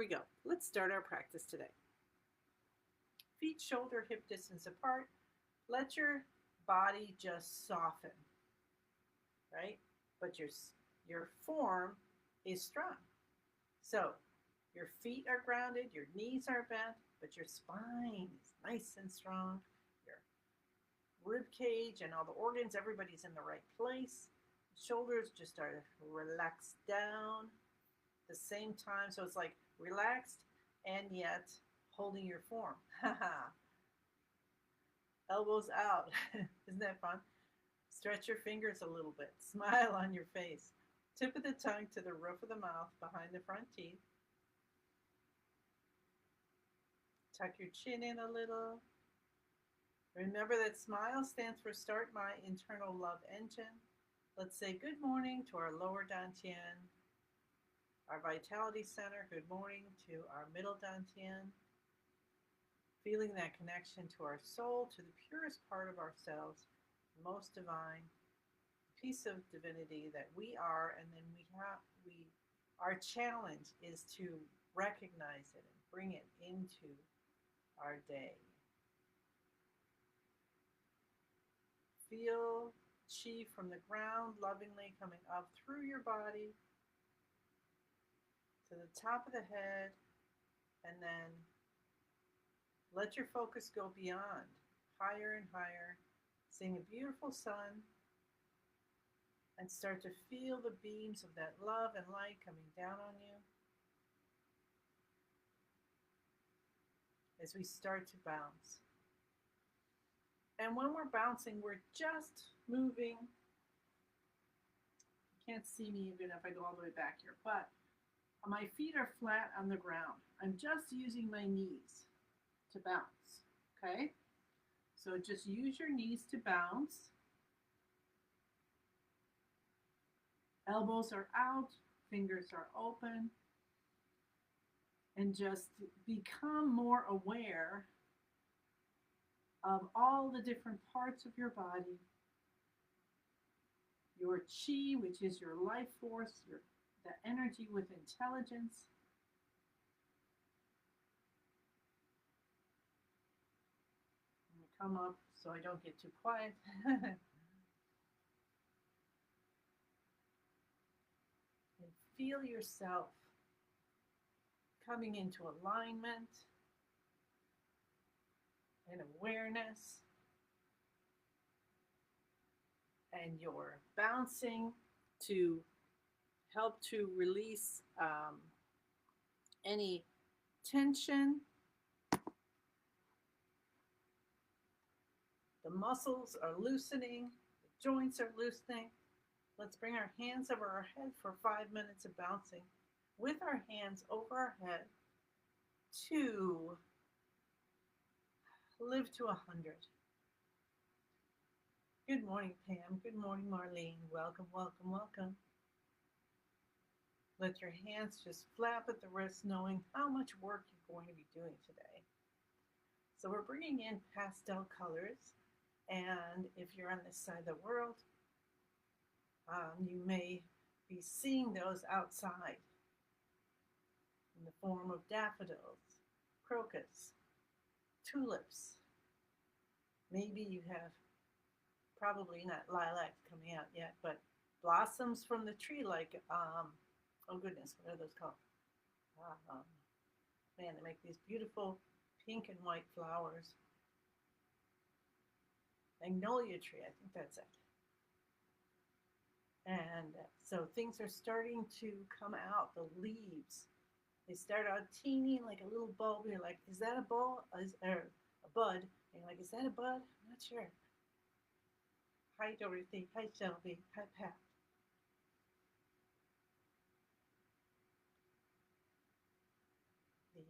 we go. Let's start our practice today. Feet shoulder hip distance apart. Let your body just soften, right? But your form is strong. So your feet are grounded, your knees are bent, but your spine is nice and strong. Your rib cage and all the organs, everybody's in the right place. Shoulders just are relaxed down at the same time. So it's like relaxed and yet holding your form. Elbows out. Isn't that fun? Stretch your fingers a little bit. Smile on your face. Tip of the tongue to the roof of the mouth behind the front teeth. Tuck your chin in a little. Remember that SMILE stands for Start My Internal Love Engine. Let's say good morning to our lower dantian, our vitality center. Good morning to our middle dantian. Feeling that connection to our soul, to the purest part of ourselves, most divine, piece of divinity that we are, and then our challenge is to recognize it and bring it into our day. Feel chi from the ground lovingly coming up through your body to the top of the head, and then let your focus go beyond, higher and higher, seeing a beautiful sun, and start to feel the beams of that love and light coming down on you as we start to bounce. And when we're bouncing, we're just moving. You can't see me even if I go all the way back here, but my feet are flat on the ground. I'm just using my knees to bounce, okay? So just use your knees to bounce. Elbows are out, fingers are open, and just become more aware of all the different parts of your body, your chi, which is your life force, the energy with intelligence. I'm going to come up so I don't get too quiet. And feel yourself coming into alignment and awareness, and you're bouncing to help to release any tension. The muscles are loosening, the joints are loosening. Let's bring our hands over our head for 5 minutes of bouncing with our hands over our head to live to 100. Good morning, Pam. Good morning, Marlene. Welcome, welcome, welcome. Let your hands just flap at the wrist, knowing how much work you're going to be doing today. So we're bringing in pastel colors, and if you're on this side of the world, you may be seeing those outside in the form of daffodils, crocus, tulips. Maybe you have probably not lilacs coming out yet, but blossoms from the tree like, oh goodness, what are those called? Man, they make these beautiful pink and white flowers. Magnolia tree, I think that's it. And so things are starting to come out, the leaves. They start out teeny, like a little bulb. You're like, is that a bulb? Or a bud? And you're like, is that a bud? I'm not sure. Hi, Dorothy. Hi, Shelby. Hi, Pat. The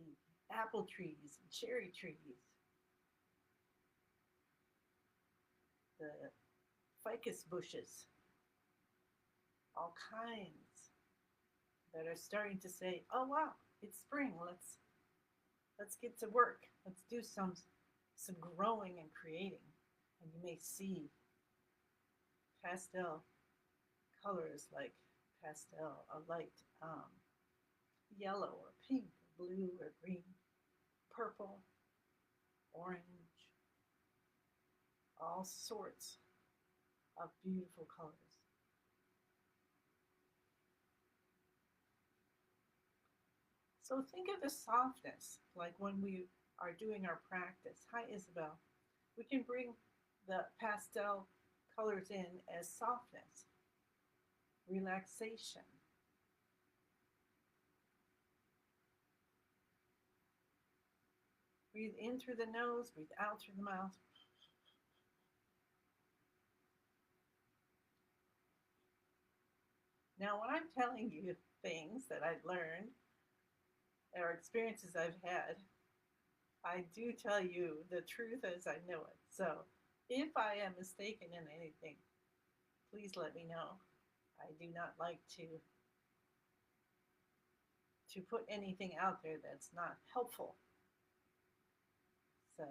apple trees and cherry trees. The ficus bushes. All kinds that are starting to say, oh wow, it's spring, let's get to work, let's do some growing and creating. And you may see pastel colors like pastel, a light yellow or pink or blue or green, purple, orange, all sorts of beautiful colors. So think of the softness, like when we are doing our practice. Hi, Isabel. We can bring the pastel colors in as softness, relaxation. Breathe in through the nose, breathe out through the mouth. Now, when I'm telling you things that I've learned or experiences I've had, I do tell you the truth as I know it. So if I am mistaken in anything, please let me know. I do not like to put anything out there that's not helpful. So,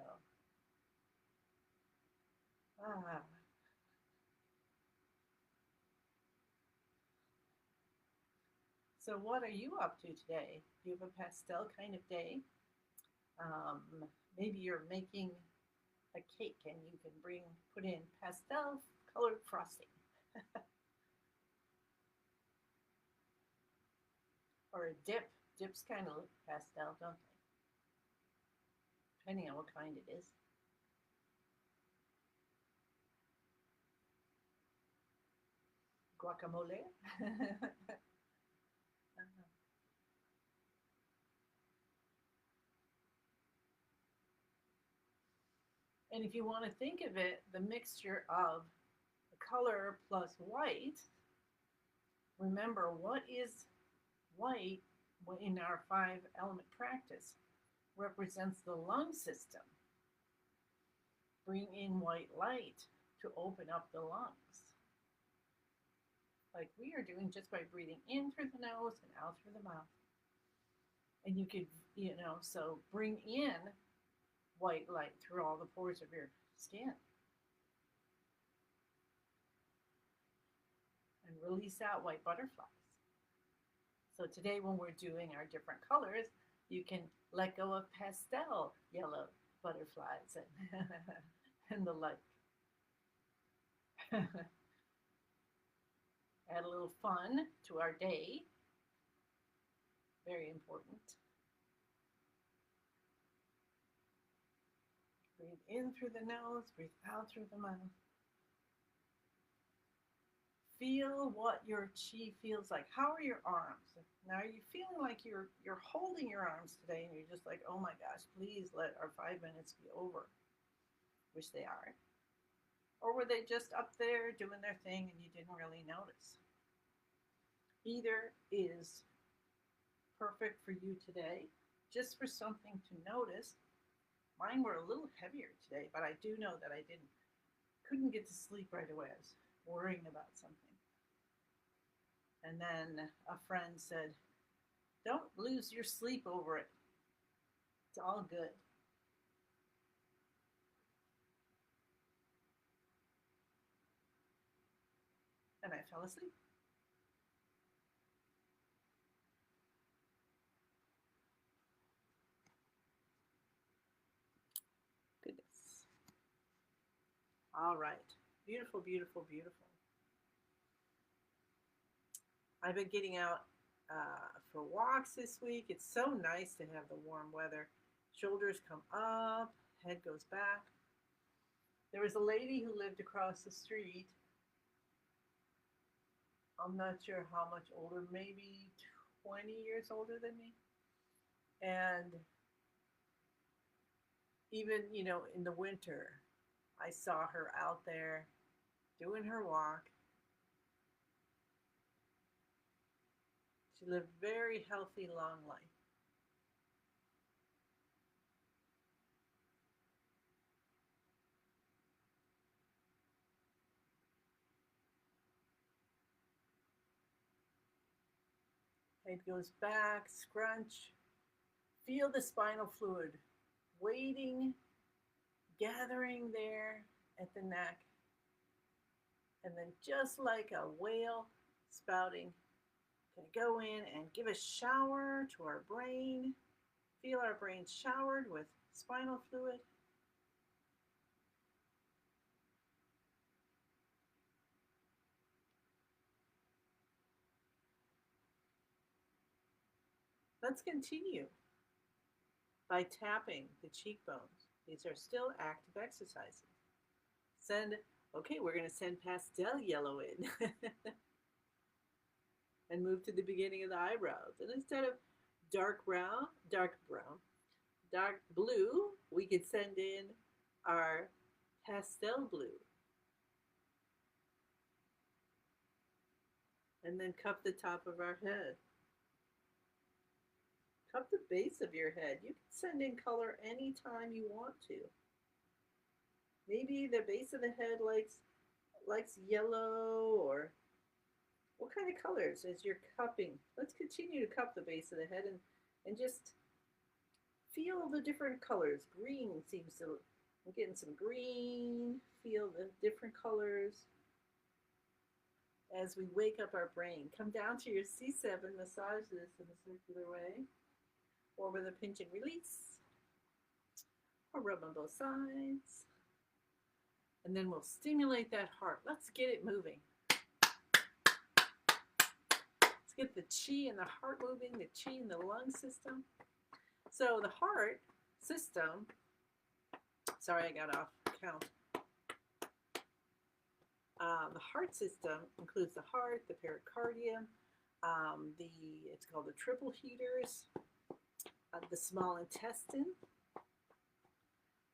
ah. So what are you up to today? Do you have a pastel kind of day? Um, Maybe you're making a cake and you can put in pastel colored frosting. Or a dip. Dips kind of look pastel, don't they? Depending on what kind it is. Guacamole. And if you want to think of it, the mixture of color plus white, remember what is white in our 5 element practice represents the lung system. Bring in white light to open up the lungs, like we are doing just by breathing in through the nose and out through the mouth. And you could, so bring in white light through all the pores of your skin and release out white butterflies. So today when we're doing our different colors, you can let go of pastel yellow butterflies and, and the like. Add a little fun to our day. Very important. Breathe in through the nose, breathe out through the mouth. Feel what your chi feels like. How are your arms? Now, are you feeling like you're holding your arms today and you're just like, oh my gosh, please let our 5 minutes be over, which they are? Or were they just up there doing their thing and you didn't really notice? Either is perfect for you today, just for something to notice. Mine were a little heavier today, but I do know that I couldn't get to sleep right away. I was worrying about something. And then a friend said, don't lose your sleep over it. It's all good. And I fell asleep. Goodness. All right. Beautiful, beautiful, beautiful. I've been getting out for walks this week. It's so nice to have the warm weather. Shoulders come up, head goes back. There was a lady who lived across the street. I'm not sure how much older, maybe 20 years older than me. And even, in the winter, I saw her out there doing her walk. She lived a very healthy, long life. Head goes back, scrunch. Feel the spinal fluid waiting, gathering there at the neck. And then just like a whale spouting, gonna go in and give a shower to our brain. our brains showered with spinal fluid. Let's continue by tapping the cheekbones. These are still active exercises. We're going to send pastel yellow in and move to the beginning of the eyebrows. And instead of dark blue, we could send in our pastel blue. And then cup the top of our head. Cup the base of your head. You can send in color anytime you want to. Maybe the base of the head likes yellow, or what kind of colors as you're cupping? Let's continue to cup the base of the head and just feel the different colors. Green seems to, I'm getting some green. Feel the different colors as we wake up our brain. Come down to your C7, massage this in a circular way, or with a pinch and release, or rub on both sides. And then we'll stimulate that heart. Let's get it moving. Let's get the chi and the heart moving, the chi and the lung system. So the heart system, sorry, I got off count. The heart system includes the heart, the pericardium, it's called the triple heaters, the small intestine,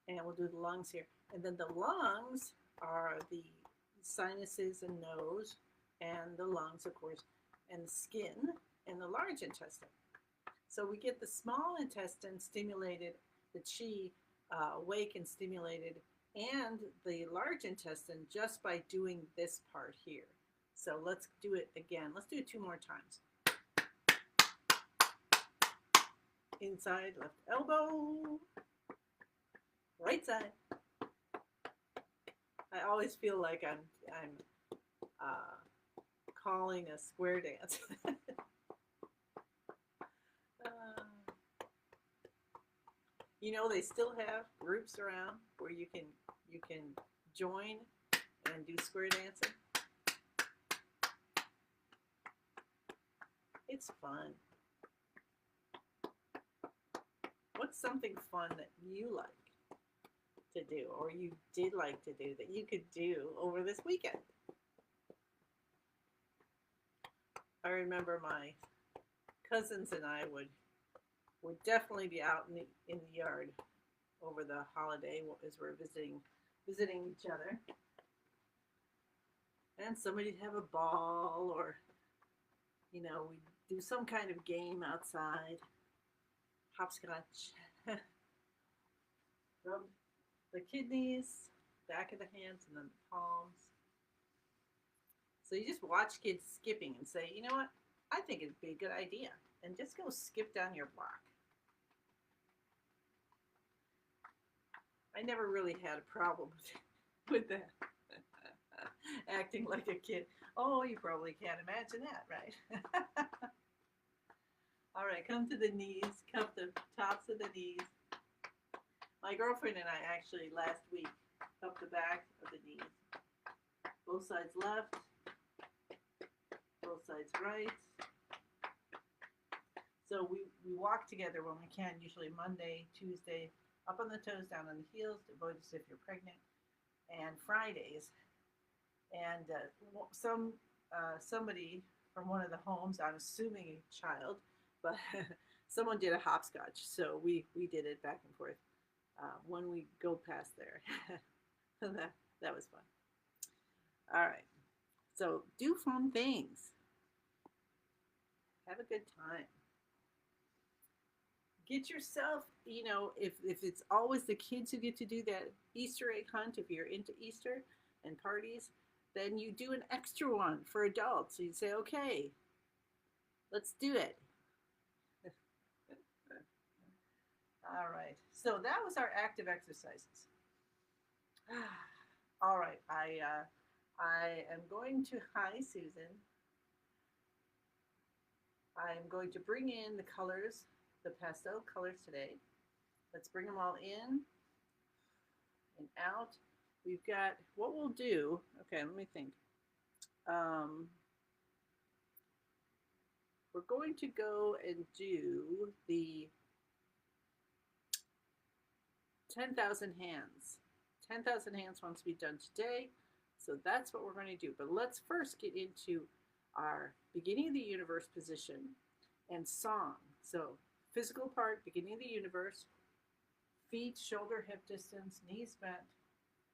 and we'll do the lungs here. And then the lungs are the sinuses and nose, and the lungs, of course, and the skin, and the large intestine. So we get the small intestine stimulated, the chi awake and stimulated, and the large intestine just by doing this part here. So let's do it again. Let's do it 2 more times. Inside left elbow, right side. I always feel like I'm calling a square dance. You know, they still have groups around where you can join and do square dancing. It's fun. What's something fun that you like to do, or you did like to do, that you could do over this weekend? I remember my cousins and I would definitely be out in the yard over the holiday as we're visiting each other. And somebody'd have a ball, or, you know, we'd do some kind of game outside. Hopscotch. Rub the kidneys, back of the hands, and then the palms. So you just watch kids skipping and say, you know what, I think it'd be a good idea. And just go skip down your block. I never really had a problem with that. Acting like a kid. Oh, you probably can't imagine that, right? All right, come to the knees, cup the tops of the knees. My girlfriend and I actually last week cupped the back of the knees. Both sides left, both sides right. So we walk together when we can, usually Monday, Tuesday, up on the toes, down on the heels, to avoid as if you're pregnant, and Fridays. And somebody from one of the homes, I'm assuming a child, but someone did a hopscotch, so we did it back and forth when we go past there. that was fun. All right, so do fun things. Have a good time. Get yourself, you know, if it's always the kids who get to do that Easter egg hunt, if you're into Easter and parties, then you do an extra one for adults. So you say, okay, let's do it. All right, so that was our active exercises. All right, I am going to, hi Susan. I'm going to bring in the colors the pastel colors today. Let's bring them all in and out. We've got, what we'll do, okay, let me think. We're going to go and do the 10,000 hands. 10,000 hands wants to be done today. So that's what we're going to do. But let's first get into our beginning of the universe position and song. So physical part, beginning of the universe, feet, shoulder, hip distance, knees bent,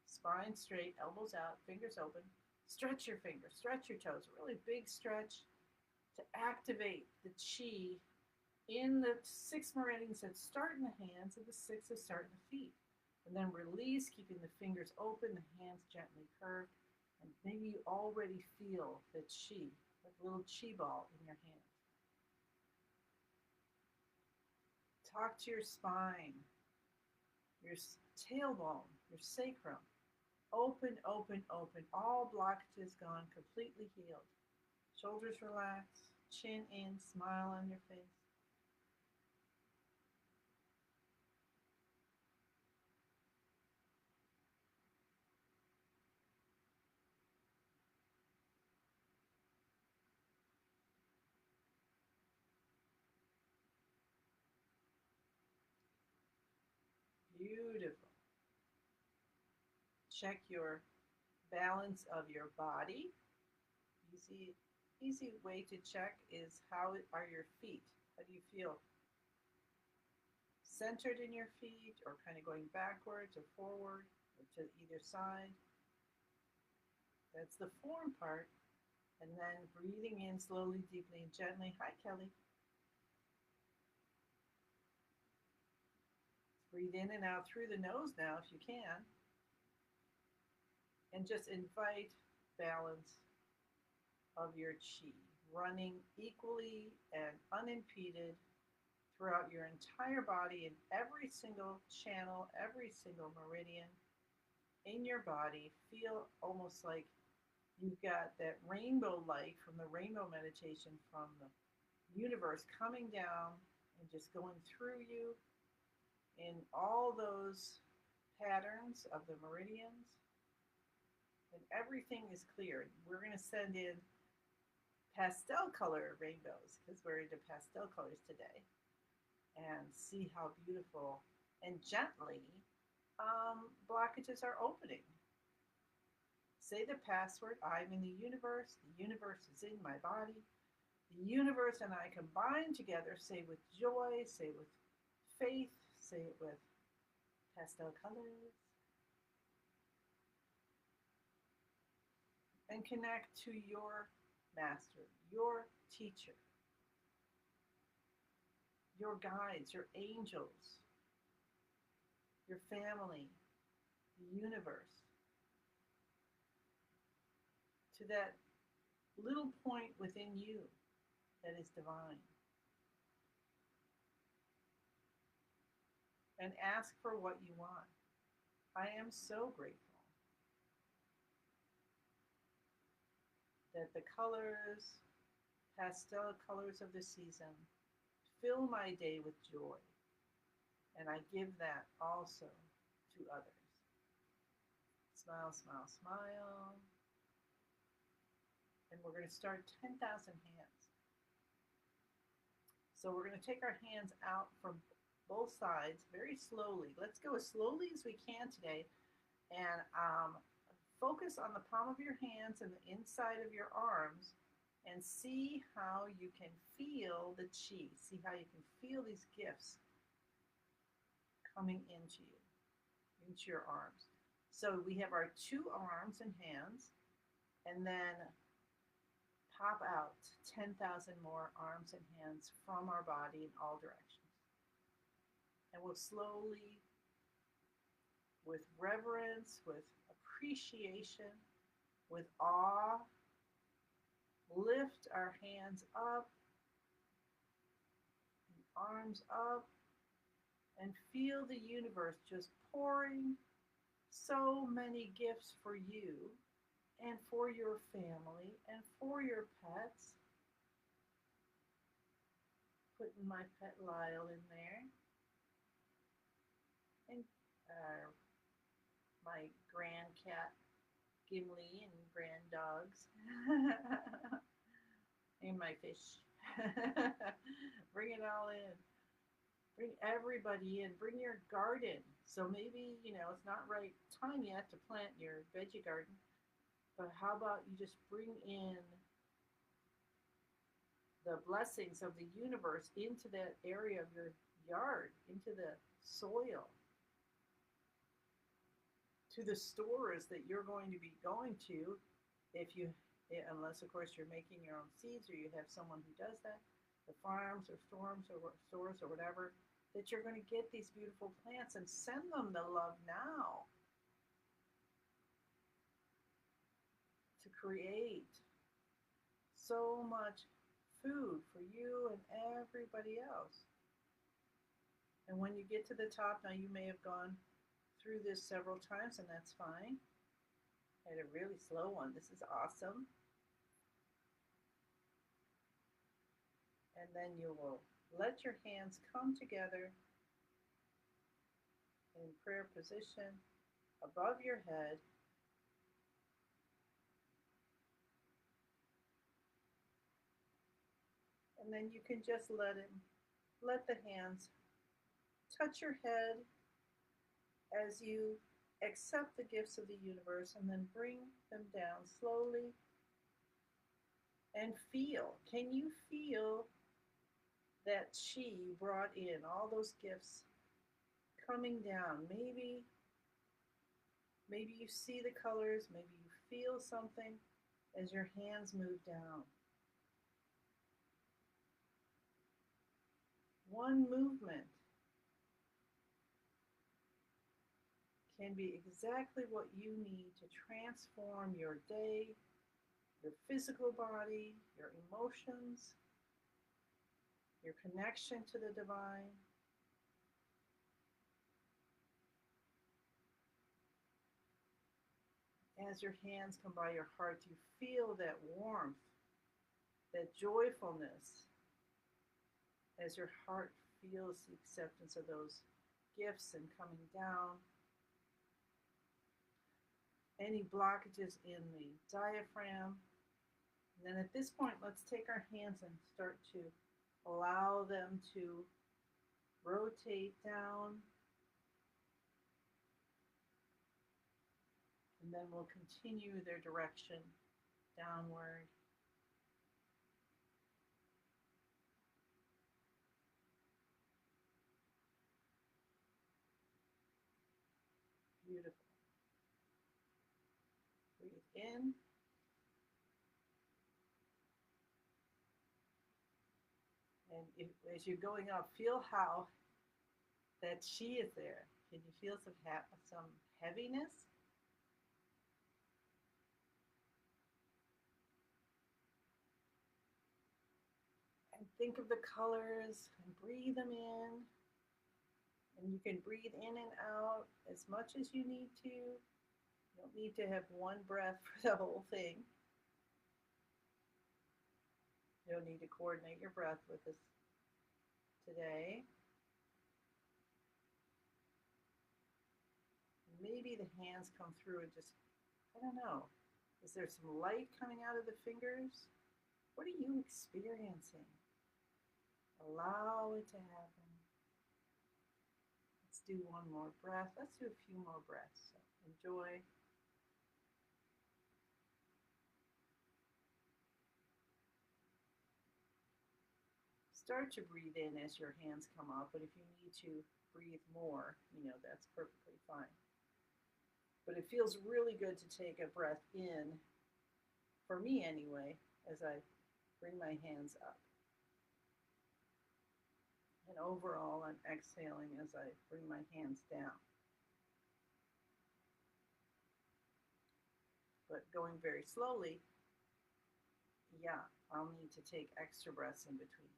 spine straight, elbows out, fingers open. Stretch your fingers, stretch your toes. Really big stretch to activate the chi in the 6 meridians that start in the hands and the 6 that start in the feet. And then release, keeping the fingers open, the hands gently curved. And maybe you already feel the chi, like a little chi ball in your hand. Talk to your spine, your tailbone, your sacrum. Open, open, open. All blockages gone, completely healed. Shoulders relaxed, chin in, smile on your face. Beautiful. Check your balance of your body. Easy way to check is how are your feet? How do you feel? Centered in your feet or kind of going backwards or forward or to either side? That's the form part. And then breathing in slowly, deeply, and gently. Hi, Kelly. Breathe in and out through the nose now if you can. And just invite balance of your chi running equally and unimpeded throughout your entire body in every single channel, every single meridian in your body. Feel almost like you've got that rainbow light from the rainbow meditation from the universe coming down and just going through you in all those patterns of the meridians. And everything is clear. We're going to send in pastel color rainbows because we're into pastel colors today, and see how beautiful and gently blockages are opening. Say the password, I'm in the universe is in my body, the universe and I combine together. Say with joy, say with faith, say it with pastel colors. And connect to your master, your teacher, your guides, your angels, your family, the universe, to that little point within you that is divine. And ask for what you want. I am so grateful that the colors, pastel colors of the season, fill my day with joy. And I give that also to others. Smile, smile, smile. And we're going to start 10,000 hands. So we're going to take our hands out from both sides very slowly. Let's go as slowly as we can today. And focus on the palm of your hands and the inside of your arms and see how you can feel the chi. See how you can feel these gifts coming into you, into your arms. So we have our 2 arms and hands, and then pop out 10,000 more arms and hands from our body in all directions. And we'll slowly, with reverence, with appreciation, with awe, lift our hands up, and arms up, and feel the universe just pouring so many gifts for you and for your family and for your pets. Putting my pet Lyle in there, and my grand cat Gimli and grand dogs, and my fish. Bring it all in. Bring everybody in. Bring your garden. So maybe, it's not right time yet to plant your veggie garden, but how about you just bring in the blessings of the universe into that area of your yard, into the soil, to the stores that you're going to be going to, if you, unless of course you're making your own seeds or you have someone who does that, the farms or storms or stores or whatever, that you're going to get these beautiful plants and send them the love now to create so much food for you and everybody else. And when you get to the top, now you may have gone through this several times, and that's fine. I had a really slow one. This is awesome. And then you will let your hands come together in prayer position above your head. And then you can just let the hands touch your head as you accept the gifts of the universe, and then bring them down slowly and feel. Can you feel that chi you brought in, all those gifts coming down? Maybe you see the colors, maybe you feel something as your hands move down. One movement can be exactly what you need to transform your day, your physical body, your emotions, your connection to the divine. As your hands come by your heart, you feel that warmth, that joyfulness, as your heart feels the acceptance of those gifts and coming down. Any blockages in the diaphragm. And then at this point, let's take our hands and start to allow them to rotate down. And then we'll continue their direction downward. Beautiful. Breathe in. And as you're going up, feel how that chi is there. Can you feel some heaviness? And think of the colors and breathe them in. And you can breathe in and out as much as you need to. You don't need to have one breath for the whole thing. You don't need to coordinate your breath with this today. Maybe the hands come through and just, I don't know, is there some light coming out of the fingers? What are you experiencing? Allow it to happen. Let's do one more breath. Let's do a few more breaths. So enjoy. Start to breathe in as your hands come up, but if you need to breathe more, that's perfectly fine. But it feels really good to take a breath in, for me anyway, as I bring my hands up. And overall, I'm exhaling as I bring my hands down. But going very slowly, yeah, I'll need to take extra breaths in between.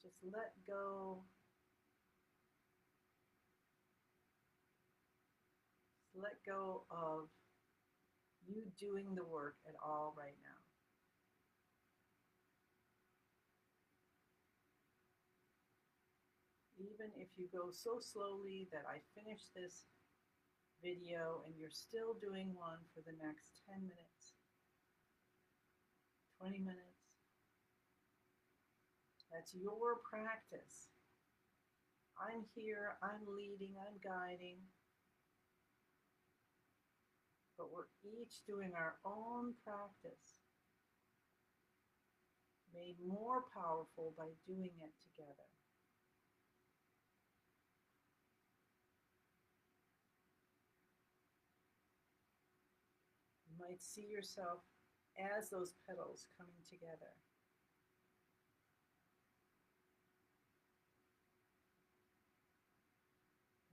Just let go. Just let go of You doing the work at all right now. Even if you go so slowly that I finish this video and you're still doing one for the next 10 minutes, 20 minutes, that's your practice. I'm here, I'm leading, I'm guiding, but we're each doing our own practice, made more powerful by doing it together. You might see yourself as those petals coming together.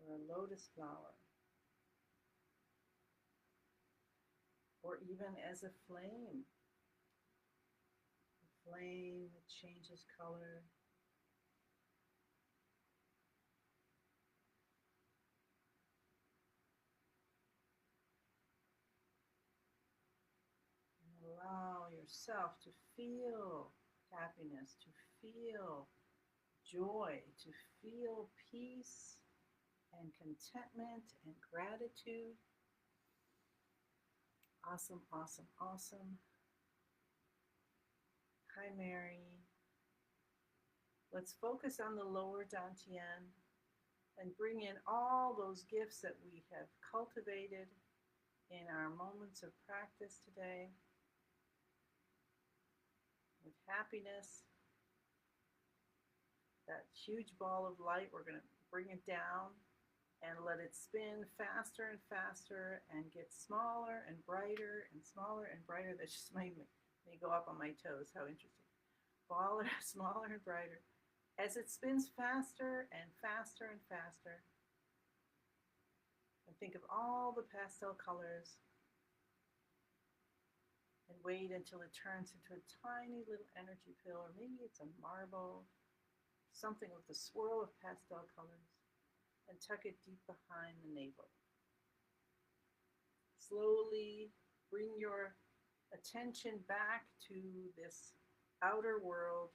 Or a lotus flower. Or even as a flame. A flame that changes color. Allow yourself to feel happiness, to feel joy, to feel peace and contentment and gratitude. Awesome, awesome, awesome. Hi, Mary. Let's focus on the lower dantian and bring in all those gifts that we have cultivated in our moments of practice today. With happiness, that huge ball of light, we're going to bring it down and let it spin faster and faster and get smaller and brighter and smaller and brighter. That just made me go up on my toes. How interesting. Smaller and brighter. As it spins faster and faster and faster, and think of all the pastel colors and wait until it turns into a tiny little energy pill, or maybe it's a marble, something with a swirl of pastel colors, and tuck it deep behind the navel. Slowly bring your attention back to this outer world,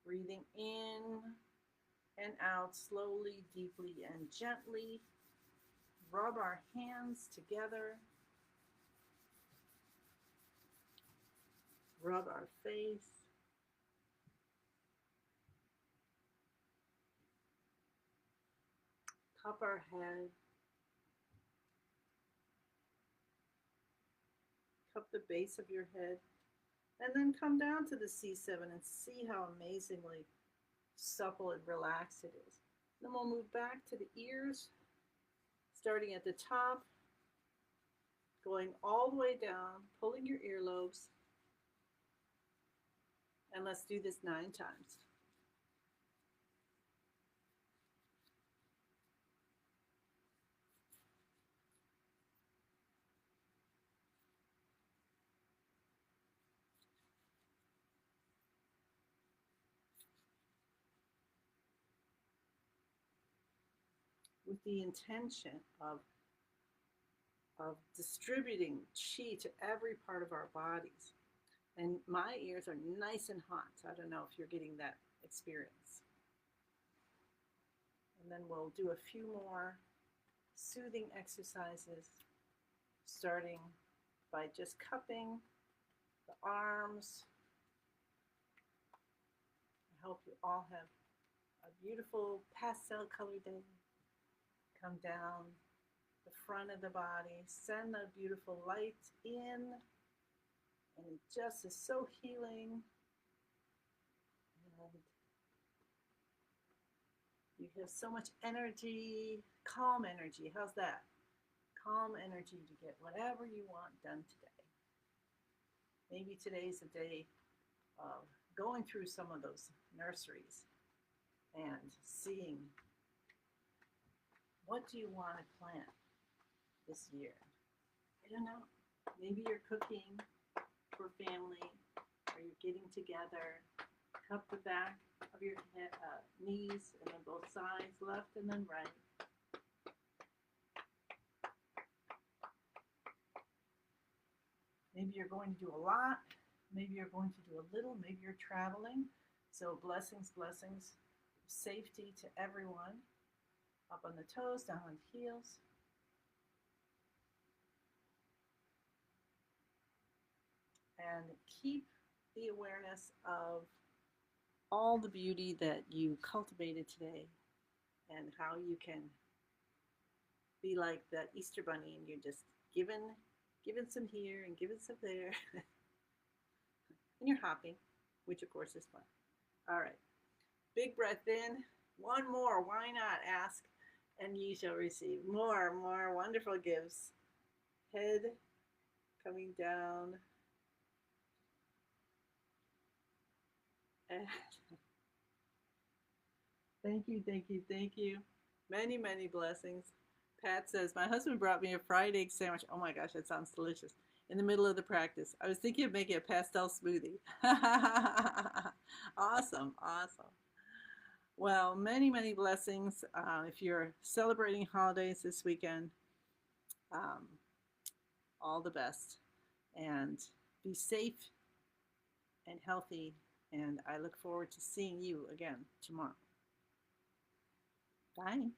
breathing in and out slowly, deeply, and gently. Rub our hands together. Rub our face. Cup our head. Cup the base of your head. And then come down to the C7 and see how amazingly supple and relaxed it is. Then we'll move back to the ears, starting at the top, going all the way down, pulling your earlobes. And let's do this 9 times. With the intention of distributing qi to every part of our bodies. And my ears are nice and hot, so I don't know if you're getting that experience. And then we'll do a few more soothing exercises, starting by just cupping the arms. I hope you all have a beautiful pastel color day. Come down the front of the body, send the beautiful light in, and it just is so healing. And you have so much energy, calm energy. How's that? Calm energy to get whatever you want done today. Maybe today's a day of going through some of those nurseries and seeing, what do you want to plant this year? I don't know. Maybe you're cooking for family, or you're getting together. Cup the back of your head, knees, and then both sides, left and then right. Maybe you're going to do a lot. Maybe you're going to do a little. Maybe you're traveling. So blessings, blessings, safety to everyone. Up on the toes, down on the heels. And keep the awareness of all the beauty that you cultivated today and how you can be like that Easter bunny and you're just giving some here and giving some there. And you're hopping, which of course is fun. All right. Big breath in. One more. Why not? Ask and ye shall receive. More wonderful gifts. Head coming down. And thank you, thank you, thank you. Many, many blessings. Pat says, my husband brought me a fried egg sandwich. Oh my gosh, that sounds delicious. In the middle of the practice. I was thinking of making a pastel smoothie. Awesome, awesome. Well, many, many blessings. If you're celebrating holidays this weekend, um, all the best. And be safe and healthy. And I look forward to seeing you again tomorrow. Bye.